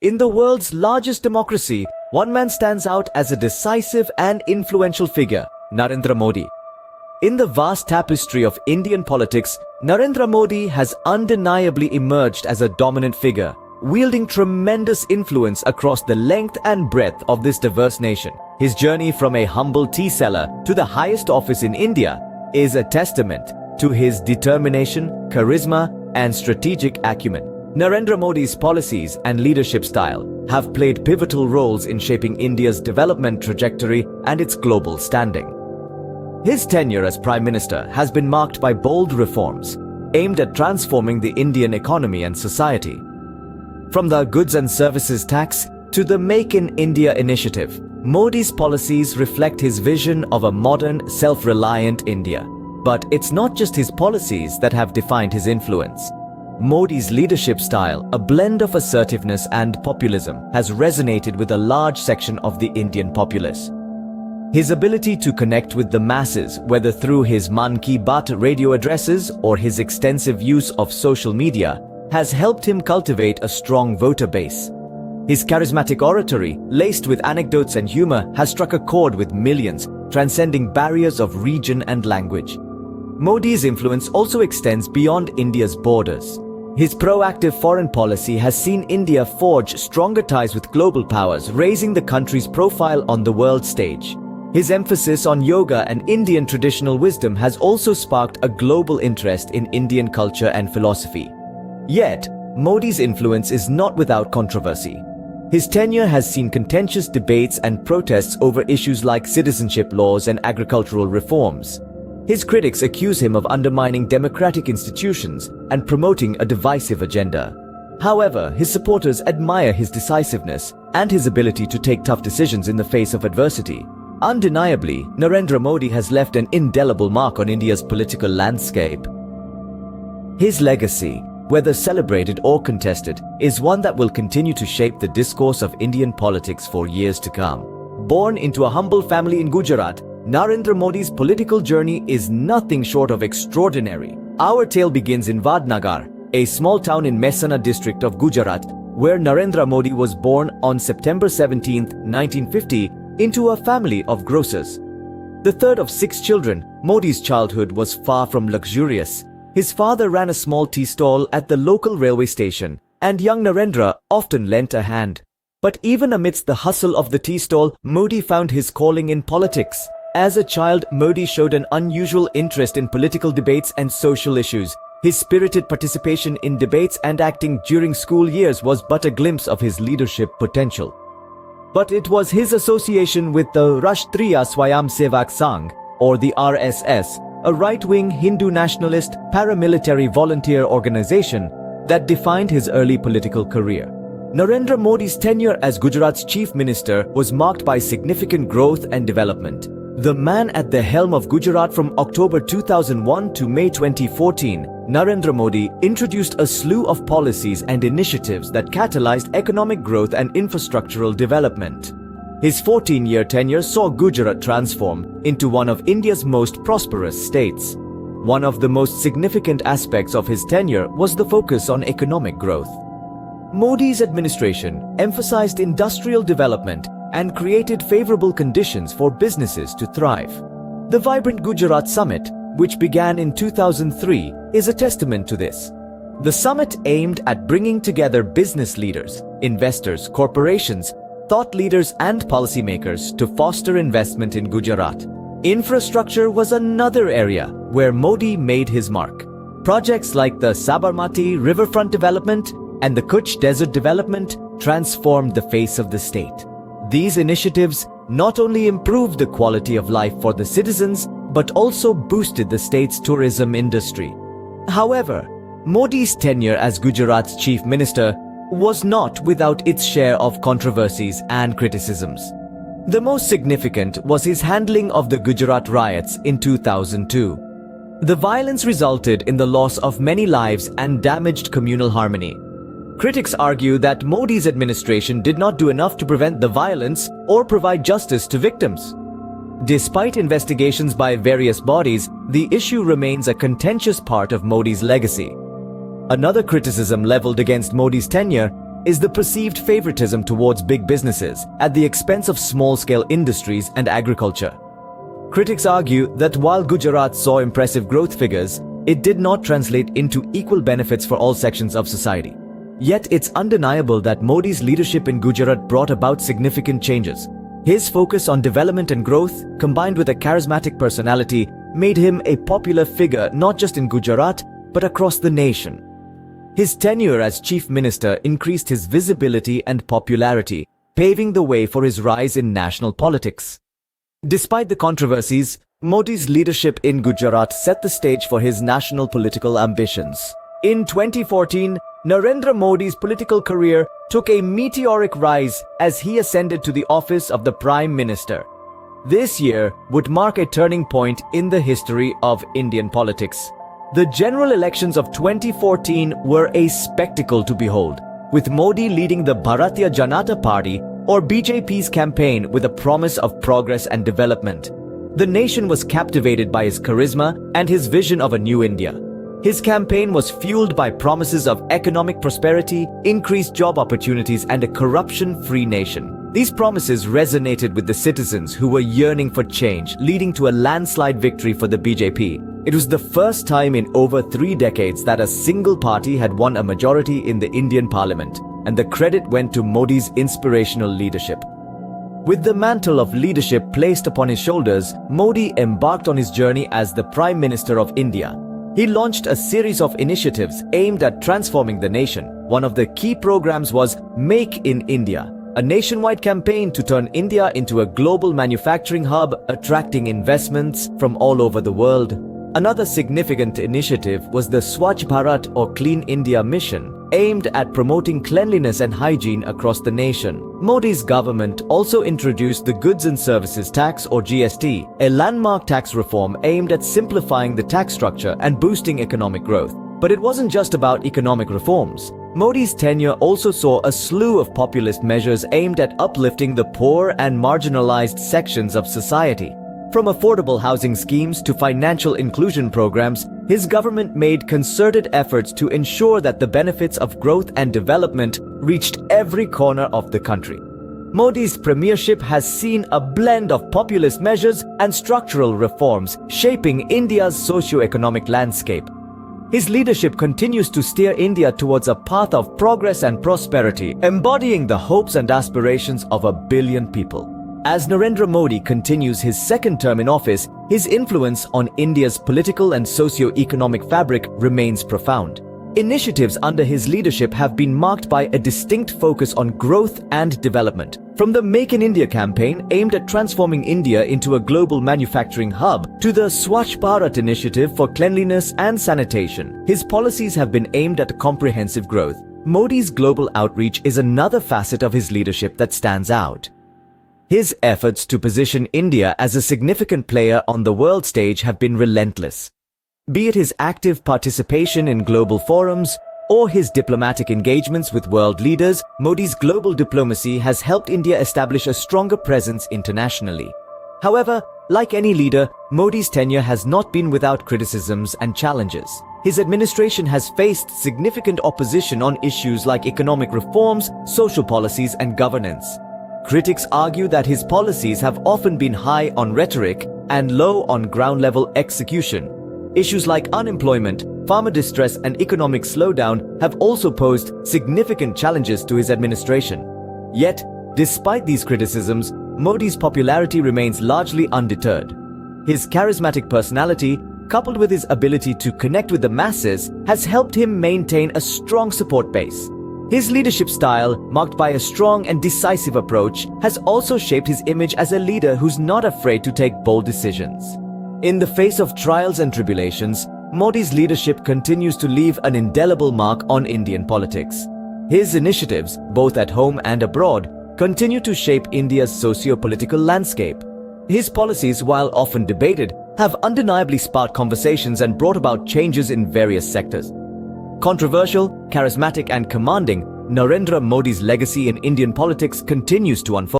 In the world's largest democracy, one man stands out as a decisive and influential figure, Narendra Modi. In the vast tapestry of Indian politics, Narendra Modi has undeniably emerged as a dominant figure, wielding tremendous influence across the length and breadth of this diverse nation. His journey from a humble tea seller to the highest office in India is a testament to his determination, charisma, and strategic acumen. Narendra Modi's policies and leadership style have played pivotal roles in shaping India's development trajectory and its global standing. His tenure as Prime Minister has been marked by bold reforms aimed at transforming the Indian economy and society. From the goods and services tax to the Make in India initiative, Modi's policies reflect his vision of a modern, self-reliant India. But it's not just his policies that have defined his influence. Modi's leadership style, a blend of assertiveness and populism, has resonated with a large section of the Indian populace. His ability to connect with the masses, whether through his Man Ki Baat radio addresses or his extensive use of social media, has helped him cultivate a strong voter base. His charismatic oratory, laced with anecdotes and humor, has struck a chord with millions, transcending barriers of region and language. Modi's influence also extends beyond India's borders. His proactive foreign policy has seen India forge stronger ties with global powers, raising the country's profile on the world stage. His emphasis on yoga and Indian traditional wisdom has also sparked a global interest in Indian culture and philosophy. Yet, Modi's influence is not without controversy. His tenure has seen contentious debates and protests over issues like citizenship laws and agricultural reforms. His critics accuse him of undermining democratic institutions and promoting a divisive agenda. However, his supporters admire his decisiveness and his ability to take tough decisions in the face of adversity. Undeniably, Narendra Modi has left an indelible mark on India's political landscape. His legacy, whether celebrated or contested, is one that will continue to shape the discourse of Indian politics for years to come. Born into a humble family in Gujarat, Narendra Modi's political journey is nothing short of extraordinary. Our tale begins in Vadnagar, a small town in Mehsana district of Gujarat, where Narendra Modi was born on September 17, 1950, into a family of grocers. The third of 6 children, Modi's childhood was far from luxurious. His father ran a small tea stall at the local railway station, and young Narendra often lent a hand. But even amidst the hustle of the tea stall, Modi found his calling in politics. As a child, Modi showed an unusual interest in political debates and social issues. His spirited participation in debates and acting during school years was but a glimpse of his leadership potential. But it was his association with the Rashtriya Swayamsevak Sangh, or the RSS, a right-wing Hindu nationalist paramilitary volunteer organization, that defined his early political career. Narendra Modi's tenure as Gujarat's chief minister was marked by significant growth and development. The man at the helm of Gujarat from October 2001 to May 2014, Narendra Modi introduced a slew of policies and initiatives that catalyzed economic growth and infrastructural development. His 14-year tenure saw Gujarat transform into one of India's most prosperous states. One of the most significant aspects of his tenure was the focus on economic growth. Modi's administration emphasized industrial development and created favorable conditions for businesses to thrive. The vibrant Gujarat Summit, which began in 2003, is a testament to this. The summit aimed at bringing together business leaders, investors, corporations, thought leaders and policymakers to foster investment in Gujarat. Infrastructure was another area where Modi made his mark. Projects like the Sabarmati riverfront development and the Kutch desert development transformed the face of the state. These initiatives not only improved the quality of life for the citizens, but also boosted the state's tourism industry. However, Modi's tenure as Gujarat's chief minister was not without its share of controversies and criticisms. The most significant was his handling of the Gujarat riots in 2002. The violence resulted in the loss of many lives and damaged communal harmony. Critics argue that Modi's administration did not do enough to prevent the violence or provide justice to victims. Despite investigations by various bodies, the issue remains a contentious part of Modi's legacy. Another criticism leveled against Modi's tenure is the perceived favoritism towards big businesses at the expense of small-scale industries and agriculture. Critics argue that while Gujarat saw impressive growth figures, it did not translate into equal benefits for all sections of society. Yet it's undeniable that Modi's leadership in Gujarat brought about significant changes. His focus on development and growth, combined with a charismatic personality, made him a popular figure not just in Gujarat, but across the nation. His tenure as chief minister increased his visibility and popularity, paving the way for his rise in national politics. Despite the controversies, Modi's leadership in Gujarat set the stage for his national political ambitions. In 2014, Narendra Modi's political career took a meteoric rise as he ascended to the office of the Prime Minister. This year would mark a turning point in the history of Indian politics. The general elections of 2014 were a spectacle to behold, with Modi leading the Bharatiya Janata Party or BJP's campaign with a promise of progress and development. The nation was captivated by his charisma and his vision of a new India. His campaign was fueled by promises of economic prosperity, increased job opportunities, and a corruption-free nation. These promises resonated with the citizens who were yearning for change, leading to a landslide victory for the BJP. It was the first time in over 3 decades that a single party had won a majority in the Indian Parliament, and the credit went to Modi's inspirational leadership. With the mantle of leadership placed upon his shoulders, Modi embarked on his journey as the Prime Minister of India. He launched a series of initiatives aimed at transforming the nation. One of the key programs was Make in India, a nationwide campaign to turn India into a global manufacturing hub, attracting investments from all over the world. Another significant initiative was the Swachh Bharat or Clean India mission, aimed at promoting cleanliness and hygiene across the nation. Modi's government also introduced the Goods and Services Tax or GST, a landmark tax reform aimed at simplifying the tax structure and boosting economic growth. But it wasn't just about economic reforms. Modi's tenure also saw a slew of populist measures aimed at uplifting the poor and marginalized sections of society. From affordable housing schemes to financial inclusion programs, his government made concerted efforts to ensure that the benefits of growth and development reached every corner of the country. Modi's premiership has seen a blend of populist measures and structural reforms shaping India's socio-economic landscape. His leadership continues to steer India towards a path of progress and prosperity, embodying the hopes and aspirations of 1 billion people. As Narendra Modi continues his second term in office, his influence on India's political and socio-economic fabric remains profound. Initiatives under his leadership have been marked by a distinct focus on growth and development. From the Make in India campaign aimed at transforming India into a global manufacturing hub to the Swachh Bharat initiative for cleanliness and sanitation, his policies have been aimed at comprehensive growth. Modi's global outreach is another facet of his leadership that stands out. His efforts to position India as a significant player on the world stage have been relentless. Be it his active participation in global forums or his diplomatic engagements with world leaders, Modi's global diplomacy has helped India establish a stronger presence internationally. However, like any leader, Modi's tenure has not been without criticisms and challenges. His administration has faced significant opposition on issues like economic reforms, social policies, and governance. Critics argue that his policies have often been high on rhetoric and low on ground-level execution. Issues like unemployment, farmer distress, and economic slowdown have also posed significant challenges to his administration. Yet, despite these criticisms, Modi's popularity remains largely undeterred. His charismatic personality, coupled with his ability to connect with the masses, has helped him maintain a strong support base. His leadership style, marked by a strong and decisive approach, has also shaped his image as a leader who's not afraid to take bold decisions. In the face of trials and tribulations, Modi's leadership continues to leave an indelible mark on Indian politics. His initiatives, both at home and abroad, continue to shape India's socio-political landscape. His policies, while often debated, have undeniably sparked conversations and brought about changes in various sectors. Controversial, charismatic, and commanding, Narendra Modi's legacy in Indian politics continues to unfold.